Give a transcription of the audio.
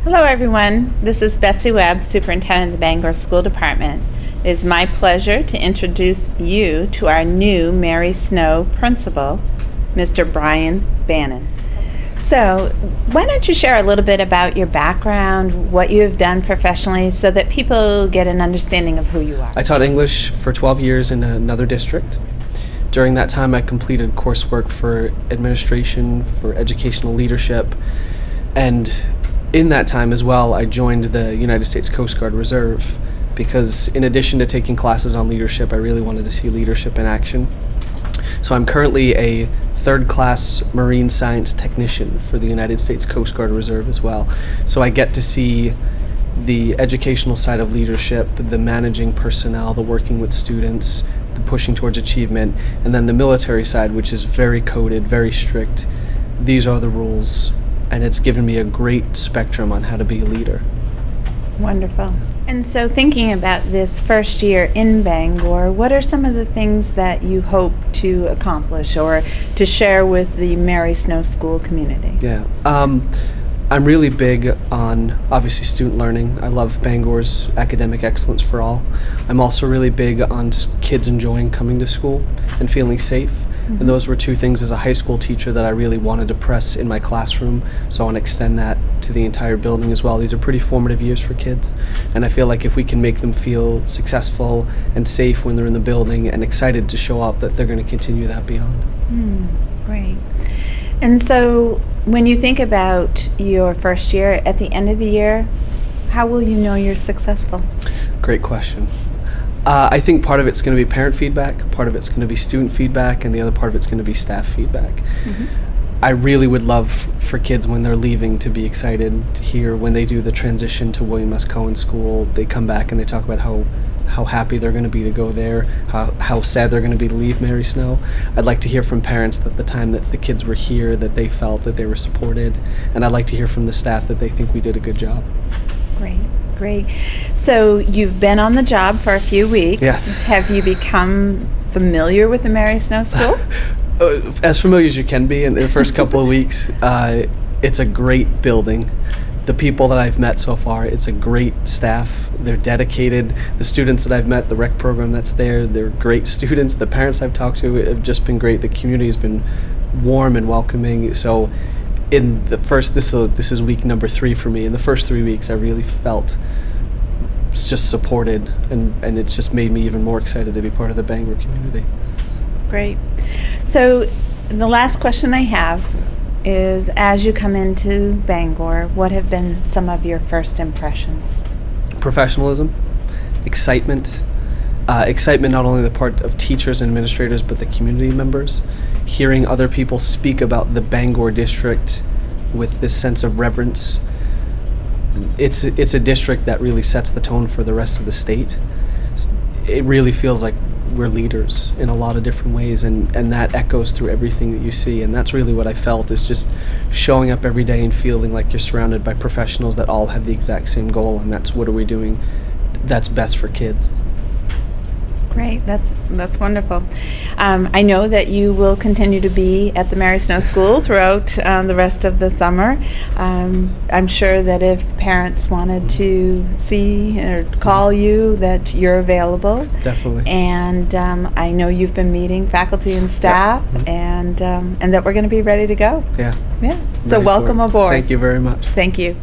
Hello everyone, this is Betsy Webb, Superintendent of the Bangor School Department. It is my pleasure to introduce you to our new Mary Snow principal, Mr. Brian Bannen. So, why don't you share a little bit about your background, what you have done professionally, so that people get an understanding of who you are? I taught English for 12 years in another district. During that time, I completed coursework for administration, for educational leadership, and in that time as well, I joined the United States Coast Guard Reserve because in addition to taking classes on leadership, I really wanted to see leadership in action. So I'm currently a third-class marine science technician for the United States Coast Guard Reserve as well. So I get to see the educational side of leadership, the managing personnel, the working with students, the pushing towards achievement, and then the military side, which is very coded, very strict. These are the rules, and it's given me a great spectrum on how to be a leader. Wonderful. And so thinking about this first year in Bangor, what are some of the things that you hope to accomplish or to share with the Mary Snow School community? Yeah, I'm really big on, obviously, student learning. I love Bangor's academic excellence for all. I'm also really big on kids enjoying coming to school and feeling safe. And those were two things as a high school teacher that I really wanted to press in my classroom, so I want to extend that to the entire building as well. These are pretty formative years for kids, and I feel like if we can make them feel successful and safe when they're in the building and excited to show up, that they're going to continue that beyond. Great. And so when you think about your first year, at the end of the year, how will you know you're successful? Great question. I think part of it's going to be parent feedback, part of it's going to be student feedback, and the other part of it's going to be staff feedback. I really would love for kids when they're leaving to be excited to hear when they do the transition to William S. Cohen School, they come back and they talk about how happy they're going to be to go there, how sad they're going to be to leave Mary Snow. I'd like to hear from parents that the time that the kids were here, that they felt that they were supported, and I'd like to hear from the staff that they think we did a good job. Great. Great. So you've been on the job for a few weeks. Yes. Have you become familiar with the Mary Snow School? As familiar as you can be in the first couple of weeks. It's a great building. The people that I've met so far, it's a great staff. They're dedicated. The students that I've met, the rec program that's there, they're great students. The parents I've talked to have just been great. The community has been warm and welcoming. So in the first, this is week number 3 for me. In the first 3 weeks, I really felt just supported, and it's just made me even more excited to be part of the Bangor community. Great. So the last question I have is, as you come into Bangor, what have been some of your first impressions? Professionalism, excitement, excitement not only the part of teachers and administrators, but the community members. Hearing other people speak about the Bangor district with this sense of reverence. It's a district that really sets the tone for the rest of the state. It really feels like we're leaders in a lot of different ways, and that echoes through everything that you see, and that's really what I felt, is just showing up every day and feeling like you're surrounded by professionals that all have the exact same goal, and that's what are we doing that's best for kids. Great, that's wonderful. I know that you will continue to be at the Mary Snow School throughout the rest of the summer. I'm sure that if parents wanted to see or call you, that you're available. Definitely. And I know you've been meeting faculty and staff, and that we're going to be ready to go. Yeah. So welcome aboard. Thank you very much. Thank you.